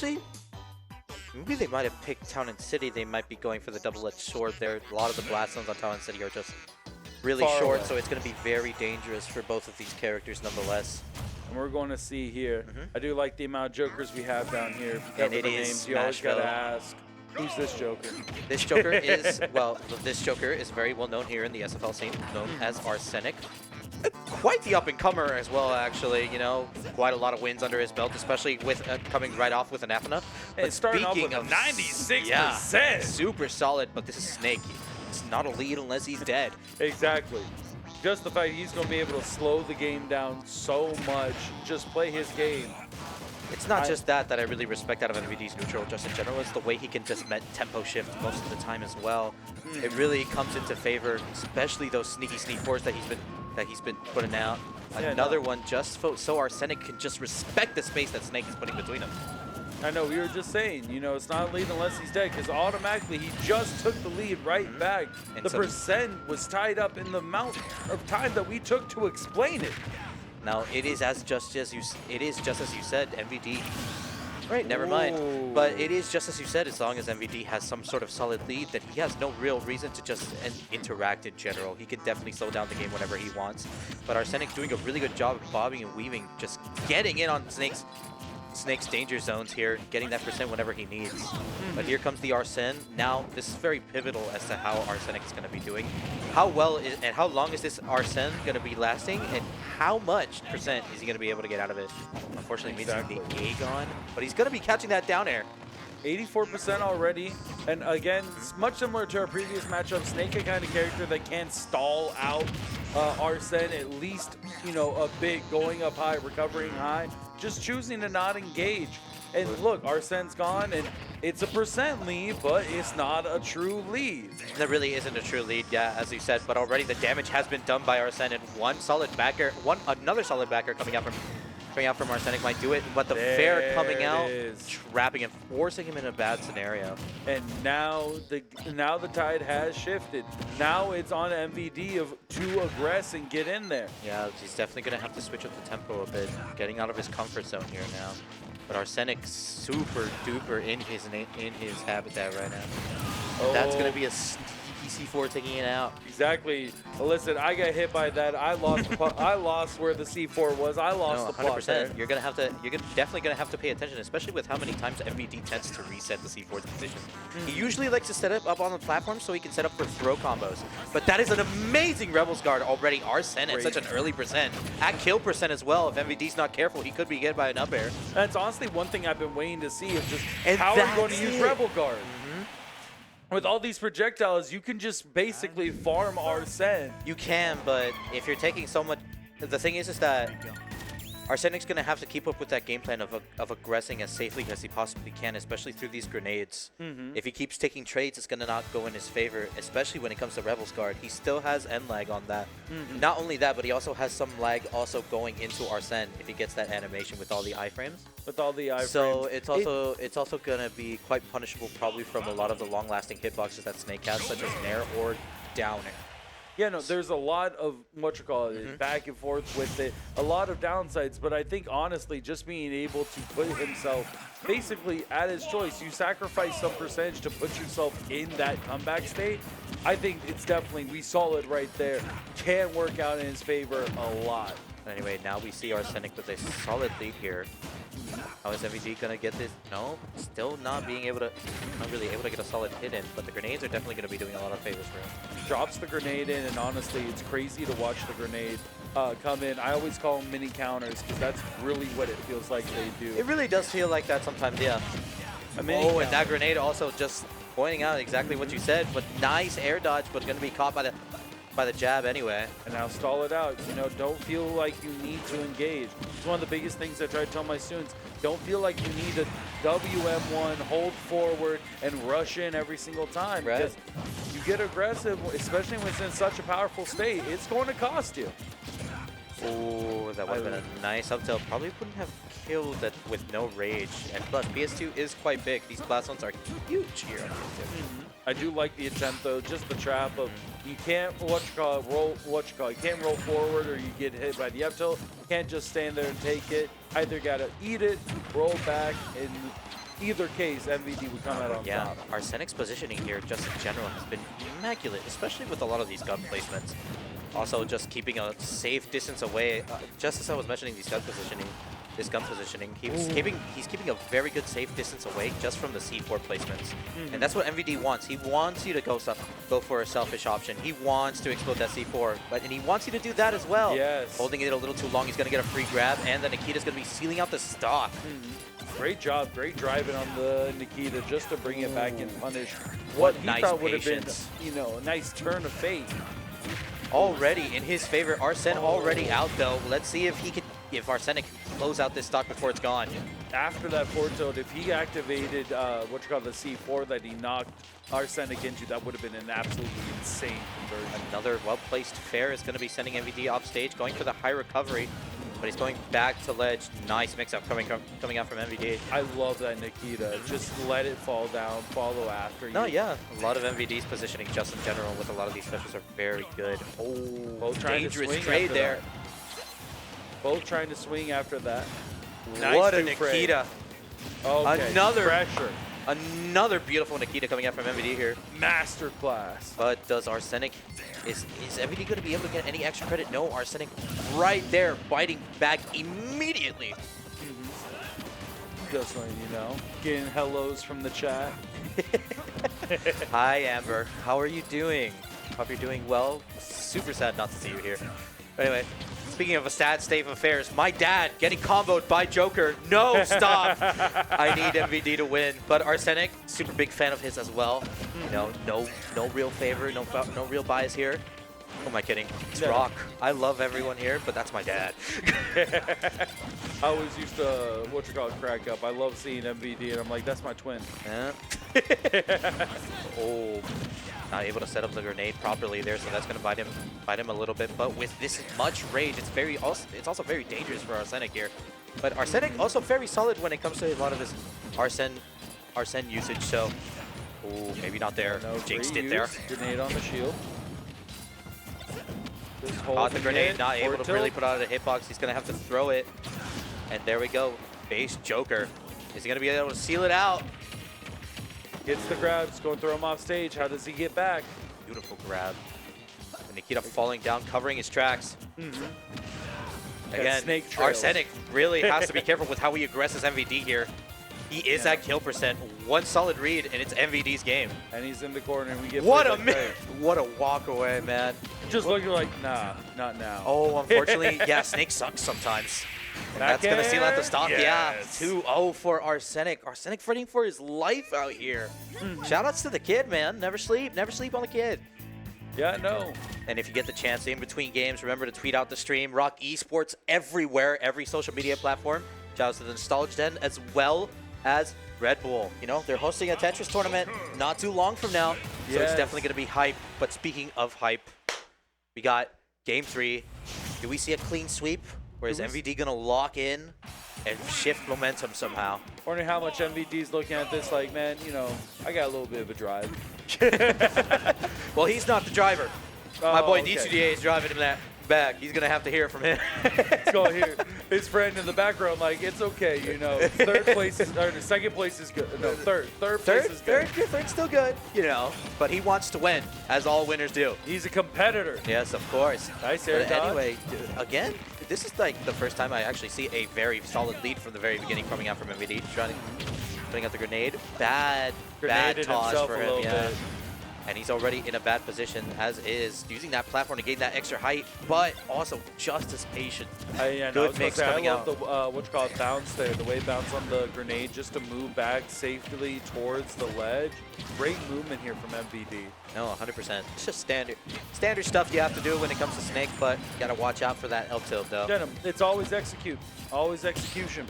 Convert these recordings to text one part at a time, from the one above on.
Actually, maybe they might have picked Town and City. They might be going for the double-edged sword there. A lot of the blast zones on Town and City are just really Far short, away. so it's going to be very dangerous for both of these characters nonetheless. And we're going to see here. I do like the amount of jokers we have down here. If you And cover it the is names, you always got to Smashville. ask, who's this joker? This Joker is, well, this Joker is very well known here in the SFL scene, known as Arsenic. Quite the up-and-comer as well, actually, you know, quite a lot of wins under his belt, especially with coming right off with an Anathema. And starting off with speaking a of 96%. yeah, super solid, but this is Snake. It's not a lead unless he's dead. Exactly. Just the fact he's going to be able to slow the game down so much, just play his game. It's not just that I really respect out of MVD's neutral, just in general. It's the way he can just tempo shift most of the time as well. It really comes into favor, especially those sneaky sneak fours that he's been putting out. Yeah, Another one just so Arsenic can just respect the space that Snake is putting between them. I know, we were just saying, you know, it's not a lead unless he's dead, because automatically he just took the lead right back. And the so percent was tied up in the amount of time that we took to explain it. Now it is just as you said, MVD. Right, never mind. Ooh. But it is just as you said, as long as MVD has some sort of solid lead, that he has no real reason to just interact in general. He can definitely slow down the game whenever he wants. But Arsenic doing a really good job of bobbing and weaving, just getting in on Snake's danger zones here, getting that percent whenever he needs. But here comes the Arsene. Now, this is very pivotal as to how Arsenic is going to be doing. How well and how long is this Arsene going to be lasting, and how much percent is he going to be able to get out of it? Unfortunately, missing the Aegon, but he's going to be catching that down air. 84% already, and again, it's much similar to our previous matchup. Snake, a kind of character that can stall out Arsene at least, you know, a bit, going up high, recovering high, just choosing to not engage. And look, Arsene's gone, and it's a percent lead, but it's not a true lead. That really isn't a true lead, yeah, as you said, but already the damage has been done by Arsene, and another solid backer coming out from Arsenic might do it, but the fair coming out, trapping him, forcing him in a bad scenario. And now the tide has shifted. Now it's on MVD to aggress and get in there. Yeah, he's definitely going to have to switch up the tempo a bit, getting out of his comfort zone here now. But Arsenic super duper in his habitat right now. Oh. That's going to be a sneaky C4 taking it out. Exactly. Listen, I got hit by that. I lost. I lost where the C4 was. I lost the plot there. 100%. You're definitely gonna have to pay attention, especially with how many times MVD tends to reset the C4's position. He usually likes to set it up on the platform so he can set up for throw combos. But that is an amazing Rebels guard already. Arsene at such an early percent. At kill percent as well. If MVD's not careful, he could be hit by an up air. That's honestly one thing I've been waiting to see is just And how we're going to that's use it. Rebel guard. With all these projectiles, you can just basically farm Arsene. You can, but if you're taking so much, the thing is that Arsenic's going to have to keep up with that game plan of aggressing as safely as he possibly can, especially through these grenades. If he keeps taking trades, it's going to not go in his favor, especially when it comes to Rebels guard. He still has end lag on that. Not only that, but he also has some lag also going into Arsene if he gets that animation with all the iframes. With all the iframes. So it's also going to be quite punishable probably from a lot of the long-lasting hitboxes that Snake has, such as Nair or Down Air. Yeah, no, there's a lot of, back and forth with it, a lot of downsides, but I think honestly just being able to put himself basically at his choice, you sacrifice some percentage to put yourself in that comeback state, I think it's definitely, we saw it right there, can work out in his favor a lot. Anyway, now we see Arsenic with a solid lead here. How is MVD gonna get this? No, still not really able to get a solid hit in, but the grenades are definitely gonna be doing a lot of favors for him. Drops the grenade in, and honestly, it's crazy to watch the grenade come in. I always call them mini counters because that's really what it feels like they do. It really does feel like that sometimes, yeah. A mini counter. And that grenade also just pointing out exactly what you said, but nice air dodge, but gonna be caught by the jab anyway. And now stall it out. You know, don't feel like you need to engage. It's one of the biggest things I try to tell my students. Don't feel like you need to WM1, hold forward, and rush in every single time. Right. Because you get aggressive, especially when it's in such a powerful state, it's going to cost you. Oh, that would have been a nice up tilt. Probably wouldn't have killed that with no rage. And plus, PS2 is quite big. These blast zones are huge here on PS2. I do like the attempt though, just the trap of you can't you can't roll forward or you get hit by the up tilt. You can't just stand there and take it. Either gotta eat it, roll back, and either case, MVD would come out on Yeah, top. Arsenic's positioning here, just in general, has been immaculate, especially with a lot of these gun placements. Also, just keeping a safe distance away. Just as I was mentioning this gun positioning, he's keeping a very good safe distance away just from the C4 placements, and that's what MVD wants. He wants you to go for a selfish option. He wants to explode that C4, and he wants you to do that as well. Yes. Holding it a little too long, he's gonna get a free grab, and then Nikita's gonna be sealing out the stock. Great job, great driving on the Nikita just to bring it back and punish what he nice thought would have been, patience. you know, a nice turn of fate. Already in his favor. Arsene already out though. Let's see if Arsenic can close out this stock before it's gone. After that forward tilt, if he activated the C4 that he knocked Arsenic into, that would have been an absolutely insane conversion. Another well-placed fair is going to be sending MVD off stage, going for the high recovery, but he's going back to ledge. Nice mix-up coming out from MVD. I love that Nikita. Just let it fall down, follow after you. No, yeah. A lot of MVD's positioning just in general with a lot of these specials are very good. Oh, both trying dangerous to swing trade there. That. Both trying to swing after that. What a nice Nikita. Okay, Another pressure. Another beautiful Nikita coming out from MVD here. Masterclass. But does Arsenic, is MVD going to be able to get any extra credit? No, Arsenic right there, biting back immediately. Just letting you know. Getting hellos from the chat. Hi, Amber. How are you doing? Hope you're doing well. Super sad not to see you here. Anyway, speaking of a sad state of affairs, my dad getting comboed by Joker. No, stop. I need MVD to win. But Arsenic, super big fan of his as well. You know, no real favor, no real bias here. Who am I kidding? It's ROK. I love everyone here, but that's my dad. I always used to, crack up. I love seeing MVD, and I'm like, that's my twin. Yeah. Oh, not able to set up the grenade properly there, so that's going to bite him a little bit. But with this much rage, it's also very dangerous for Arsenic here. But Arsenic also very solid when it comes to a lot of his Arsene usage. So, oh, maybe not there. No, Jinxed it there. Grenade on the shield. Caught the grenade, not able to really put out a hitbox. He's going to have to throw it. And there we go. Base Joker. Is he going to be able to seal it out? Gets the grabs, going to throw him off stage. How does he get back? Beautiful grab. And Nikita falling down, covering his tracks. Again, snake trails. Arsenic really has to be careful with how he aggresses MVD here. He is at kill percent. One solid read, and it's MVD's game. And he's in the corner, and we get what a walk away, man. Just looking like, nah, not now. Oh, unfortunately, yeah, Snake sucks sometimes. And that's going to seal out the stock. Yes. Yeah, 2-0 for Arsenic. Arsenic fighting for his life out here. Shoutouts to the kid, man. Never sleep on the kid. Yeah, no. And if you get the chance in between games, remember to tweet out the stream. ROK Esports everywhere, every social media platform. Shoutouts to the Nostalgia Den as well as Red Bull. You know, they're hosting a Tetris tournament not too long from now. So it's definitely going to be hype. But speaking of hype, we got Game 3. Do we see a clean sweep? Or is MVD going to lock in and shift momentum somehow? Wondering how much MVD's looking at this like, man, you know, I got a little bit of a drive. Well, he's not the driver. My boy okay. D2DA is driving him that back. He's going to have to hear it from him. Let's go here. His friend in the background, like, it's okay, you know. Third place is, or second place is good. No, third place is good. Third's still good, you know. But he wants to win, as all winners do. He's a competitor. Yes, of course. Nice air dodge. Anyway, again, this is like the first time I actually see a very solid lead from the very beginning coming out from MVD. Putting out the grenade. Bad toss for him, yeah. And he's already in a bad position, as is, using that platform to gain that extra height, but also just as patient. Good mix coming out. I love the bounce there, the way it bounced on the grenade just to move back safely towards the ledge. Great movement here from MVD. No, 100%. It's just standard stuff you have to do when it comes to Snake, but you gotta watch out for that L tilt though. It's always execution.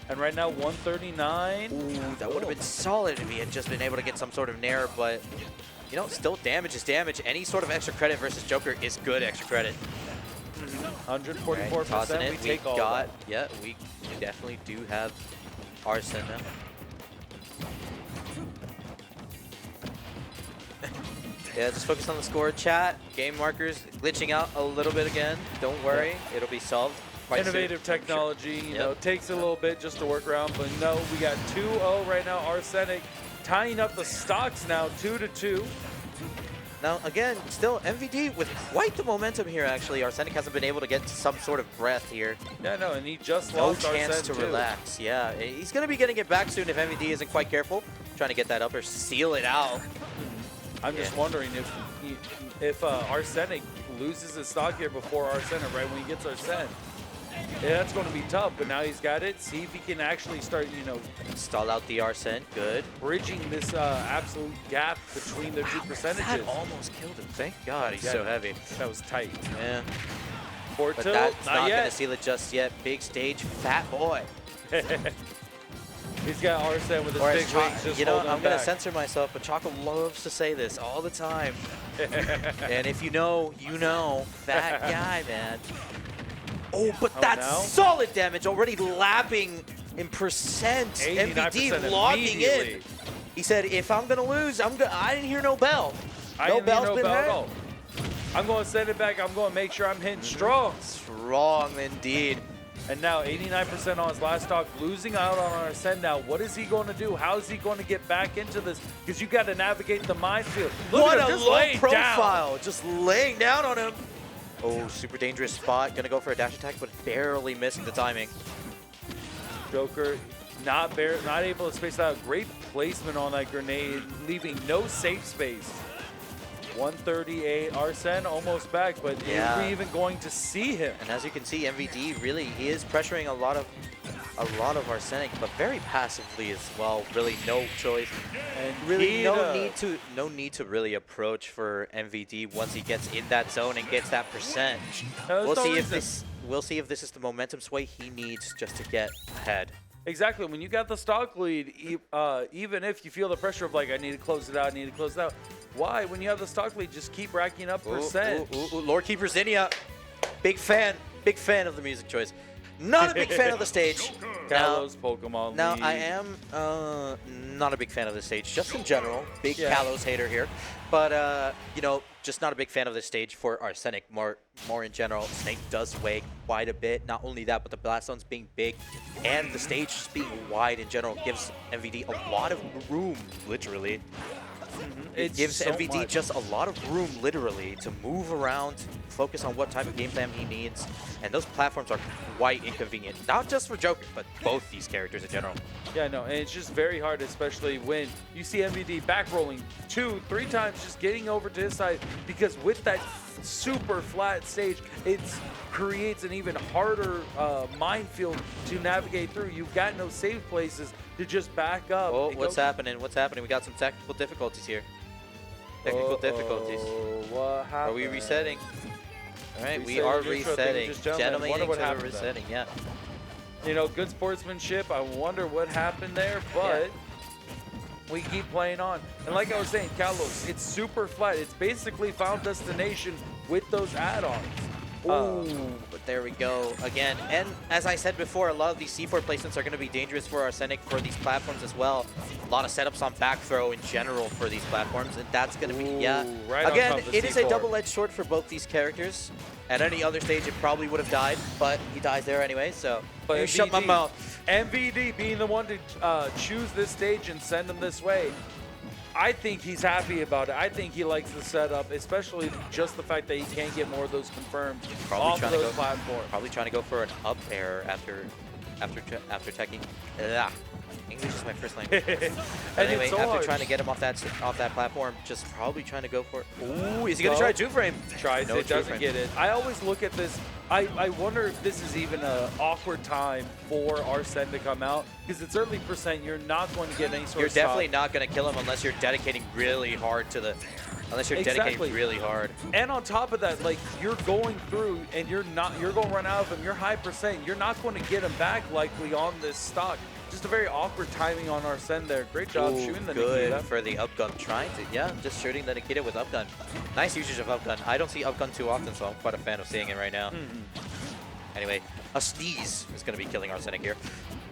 And right now, 139. Ooh, that would have been solid if he had just been able to get some sort of nair, but, you know, still damage is damage. Any sort of extra credit versus Joker is good extra credit. 144%, tossing it. we take all that. Yeah, we definitely do have Arsene now. Yeah, just focus on the score, chat. Game markers glitching out a little bit again. Don't worry, it'll be solved. quite soon. Innovative technology, you know, Yep. takes a little bit just to work around, but no, we got 2-0 right now. Arsenic tying up the stocks now, 2-2. Now, again, still MVD with quite the momentum here, actually. Arsenic hasn't been able to get some sort of breath here. Yeah, no, and he just No lost chance Arsenic to too. relax. Yeah, he's going to be getting it back soon if MVD isn't quite careful. Trying to get that up or seal it out. I'm just wondering if Arsenic loses his stock here before Arsenic, right when he gets Arsenic. Yeah, that's going to be tough, but now he's got it. See if he can actually start, you know, Stall out the Arsenic. Good. bridging this absolute gap between the two percentages. That almost killed him. Thank God he's so heavy. That was tight. Yeah. Forward But tilt, that's not going yet. to seal it just yet. Big stage, fat boy. He's got Arsenic with his Or big as wings just you know, holding I'm him going to back. censor myself, but Choco loves to say this all the time. And if you know, you know. Fat guy, man. Oh, but that's no. solid damage. Already lapping in percent. 89% MVD logging in. immediately. He said, if I'm going to lose, I didn't hear no bell. I No didn't hear bell's no been bell at heard. all. I'm going to send it back. I'm going to make sure I'm hitting strong. Strong indeed. And now 89% on his last stock, losing out on our send now. What is he going to do? How is he going to get back into this? Because you got to navigate the minefield. Look What at him a just low laying profile. down. Just laying down on him. Oh, super dangerous spot. Gonna go for a dash attack, but barely missing the timing. Joker not able to space out. Great placement on that grenade, leaving no safe space. 138. Arsene almost back, but Yeah. are we even going to see him? And as you can see, MVD really he is pressuring a lot of Arsenic, but very passively as well. Really no choice. And Really no need to really approach for MVD once he gets in that zone and gets that percent. No, We'll there's no see if reason. we'll see if this is the momentum sway he needs just to get ahead. Exactly. When you got the stock lead, even if you feel the pressure of like, I need to close it out, why? When you have the stock lead, just keep racking up percent. Ooh, Lord Keeper Zinnia, big fan of the music choice. Not a big fan of the stage. Kalos, Pokemon Now lead. I am not a big fan of the stage, just in general. Big Kalos hater here, but you know, just not a big fan of the stage for Arsenic. More in general, Snake does weigh quite a bit. Not only that, but the blast zones being big and the stage just being wide in general gives MVD a lot of room, literally. It gives so MVD much. just a lot of room, literally, to move around, focus on what type of game plan he needs. And those platforms are quite inconvenient, not just for Joker, but both these characters in general. Yeah, no, and it's just very hard, especially when you see MVD back rolling 2-3 times, just getting over to his side, because with that super flat stage, it creates an even harder minefield to navigate through. You've got no safe places to just back up. Oh, and what's go. happening? What's happening? We got some technical difficulties here. Technical difficulties. What happened? Are we resetting? All right, we Resetting are intro thing, resetting. just gentlemen, Gentlemen, wonder what things are happened there. resetting, yeah. You know, good sportsmanship. I wonder what happened there, but we keep playing on. And like I was saying, Kalos, it's super flat. It's basically Final Destination with those add-ons. Ooh, but there we go again. And as I said before, a lot of these C4 placements are going to be dangerous for Arsenic for these platforms as well. A lot of setups on back throw in general for these platforms, and that's going to be, right on Again, top of the it is a C4. double-edged sword for both these characters. At any other stage, it probably would have died, but he dies there anyway, so But you shut my MVD mouth. MVD being the one to choose this stage and send him this way, I think he's happy about it. I think he likes the setup, especially just the fact that he can't get more of those confirmed off of those platforms. Probably trying to go for an up air after teching. Ugh. English is my first language. And Anyway, it's so after hard. trying to get him off that platform, just probably trying to go for it. Ooh, is he gonna try a 2-frame? Tries No it, doesn't two-frame. get it. I always look at this. I wonder if this is even an awkward time for Arsene to come out, because it's early percent. You're not going to get any sort You're of definitely stop. not gonna kill him unless you're dedicating really hard to the. Unless you're Exactly. dedicating really hard. And on top of that, like, you're going through and you're going to run out of him. You're high percent. You're not going to get him back likely on this stock. Just a very awkward timing on Arsene there. Great job Ooh, shooting the good Nikita. for the upgun. Trying to, just shooting the Nikita with upgun. Nice usage of upgun. I don't see upgun too often, so I'm quite a fan of seeing it right now. Anyway, a sneeze is going to be killing Arsenic here.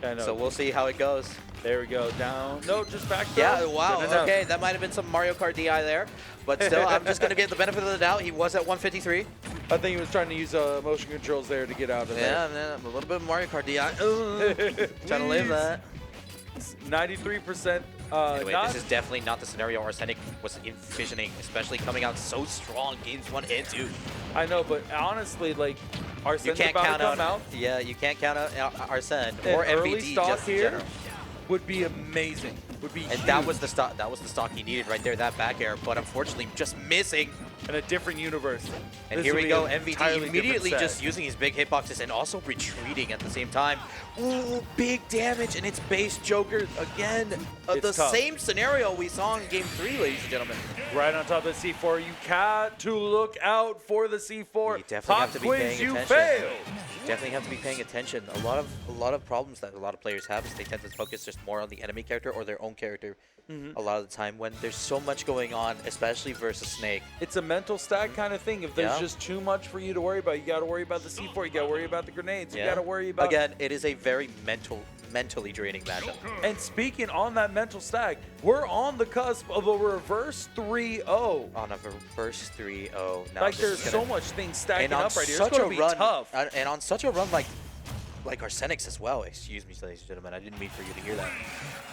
I know. So we'll see how it goes. There we go. Down. No, just back Yeah, down. wow. Good enough. Okay, that might have been some Mario Kart DI there. But still, I'm just going to give the benefit of the doubt. He was at 153. I think he was trying to use motion controls there to get out of there. Yeah, man, a little bit of Mario Kart DI. Trying to live that. 93%. Anyway, this is definitely not the scenario Arsenic was envisioning, especially coming out so strong games 1 and 2. I know, but honestly, like, Arsenic's You can't about count to come out. out. Yeah, you can't count out Arsene An or early MVD stock just in here general. would be amazing. Would be And huge. that was the stock. That was the stock he needed right there. That back air, but unfortunately, just missing. in a different universe. And This here would we be go. an MVD entirely immediately different just set. using his big hitboxes and also retreating at the same time. Ooh, big damage, and it's base Joker again. It's The tough. same scenario we saw in Game 3, ladies and gentlemen. Right on top of the C4, you got to look out for the C4. You definitely Pop have to be quiz, paying you attention. failed. Definitely have to be paying attention. A lot of problems that a lot of players have is they tend to focus just more on the enemy character or their own character a lot of the time when there's so much going on, especially versus Snake. It's a mental stack kind of thing. If there's Yeah. just too much for you to worry about, you got to worry about the C4, you got to worry about the grenades, you Yeah. got to worry about... Again, it is a very mentally draining matchup. And speaking on that mental stack, we're on the cusp of a reverse 3-0. On a reverse 3-0. Now Like, this there's is so gonna- much things stacking and on up right here. It's such going a to be run, tough. and on such a run like Arsenic's as well. Excuse me, ladies and gentlemen. I didn't mean for you to hear that.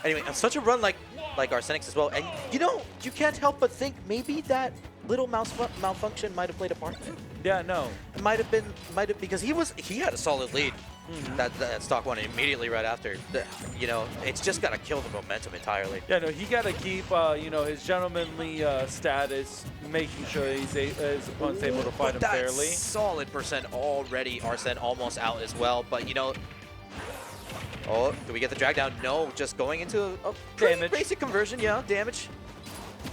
Anyway, on such a run like Arsenic's as well. And you know, you can't help but think maybe that little malfunction might have played a part in it. Yeah, no. It might have because he had a solid lead. That stock one immediately right after. You know, it's just gotta kill the momentum entirely. Yeah, no, he got to keep, you know, his gentlemanly status, making sure his opponent's able to fight him But fairly. that's solid percent already. Arsene almost out as well, but you know. Oh, do we get the drag down? No, just going into a pretty Damage. basic conversion. Yeah, damage.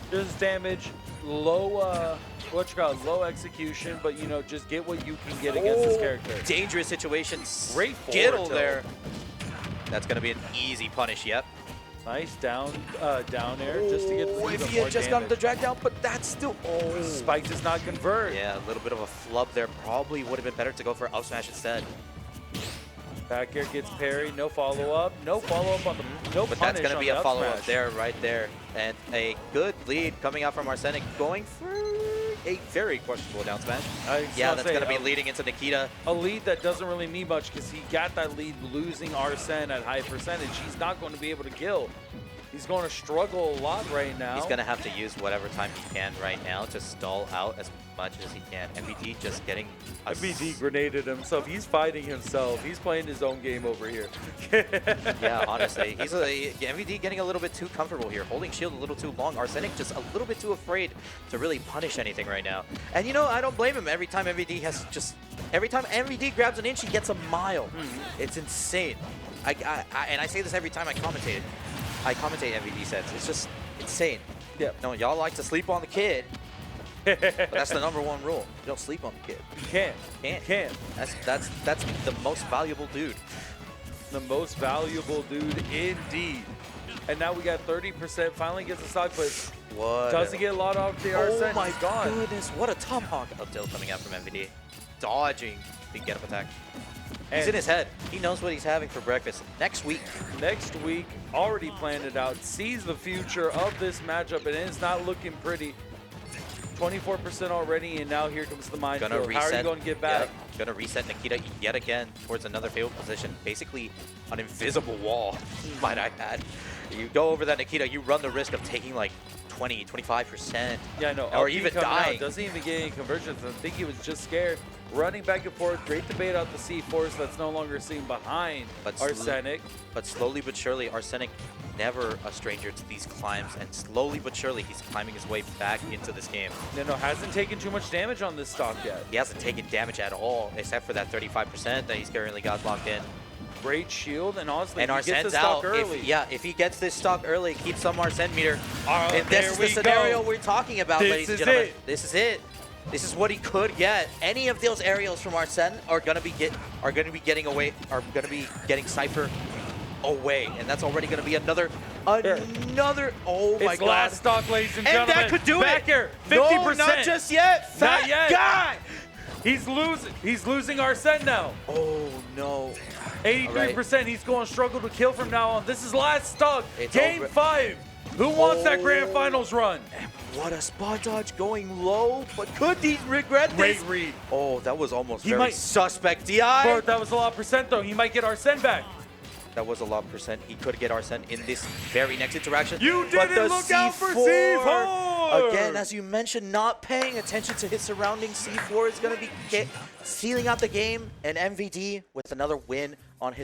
Just damage, low, low execution, but, you know, just get what you can get against this character. Dangerous situation. Great Skittle forward there. That's gonna be an easy punish. Yep. Nice down air just to get Oh, even if he more had just gotten the damage. drag down, but that's still. Oh. Spike does not convert. Yeah, a little bit of a flub there. Probably would have been better to go for up smash instead. Back air gets parried, no follow-up. No follow-up on the, no But punish that's going to on be the a up follow-up smash. there, right there. And a good lead coming out from Arsenic, going for a very questionable down smash. Yeah, that's going to be leading into Nikita. A lead that doesn't really mean much because he got that lead losing Arsene at high percentage. He's not going to be able to kill. He's going to struggle a lot right now. He's going to have to use whatever time he can right now to stall out as much as he can. MVD just getting a MVD grenaded himself. He's fighting himself. He's playing his own game over here. Yeah, honestly. MVD getting a little bit too comfortable here, holding shield a little too long. Arsenic just a little bit too afraid to really punish anything right now. And you know, I don't blame him. Every time MVD grabs an inch, he gets a mile. It's insane. And I say this every time I commentate MVD sets. It's just insane. Yeah. No, y'all like to sleep on the kid. But that's the #1 rule. You don't sleep on the kid. You can't. Can't. Can't. That's the most valuable dude. The most valuable dude indeed. And now we got 30%. Finally gets a stock, but What? doesn't get a lot off the Arsene. Oh my God. goodness! What a tomahawk up tilt coming out from MVD, dodging the get up attack. He's in his head. He knows what he's having for breakfast next week. Next week, already planned it out, sees the future of this matchup, and it's not looking pretty. 24% already, and now here comes the minefield. Gonna reset. How are you going to get back? Yep. Gonna reset Nikita yet again towards another favorable position. Basically, an invisible wall, might I add. You go over that Nikita, you run the risk of taking like 20, 25%. Yeah, no. Or LP even coming out, dying. doesn't even get any conversions. I think he was just scared. Running back and forth. Great to bait out the C4s that's no longer seen behind Arsenic. But slowly but surely, Arsenic never a stranger to these climbs, and slowly but surely he's climbing his way back into this game. No, hasn't taken too much damage on this stock yet. He hasn't taken damage at all, except for that 35% that he's currently got locked in. Great shield, and honestly, And he gets the Arsene's stock out. early. If he gets this stock early, keep some Arsene meter. And there this is we the scenario go. we're talking about, This ladies and is gentlemen. it. This is it. This is what he could get. Any of those aerials from Arsene are gonna be getting away, are gonna be getting Cypher away, and that's already gonna be another. Oh my It's God! last stock, ladies and And gentlemen. that could do back it. Here, No, 50%. not just yet. Fat Not yet. guy. He's losing. He's losing Arsene now. Oh no. 83%. He's going to struggle to kill from now on. This is last stock. It's Game over. 5. Who wants that grand finals run? What a spot dodge going low, but could he regret this? Great read. Oh, that was almost He very might- suspect. DI. Bro, that was a lot of percent though. He might get Arsene back. That was a lot of percent. He could get Arsene in this very next interaction. You But didn't the look out for C4! Again, as you mentioned, not paying attention to his surroundings. C4 is going to be sealing out the game, and MVD with another win on his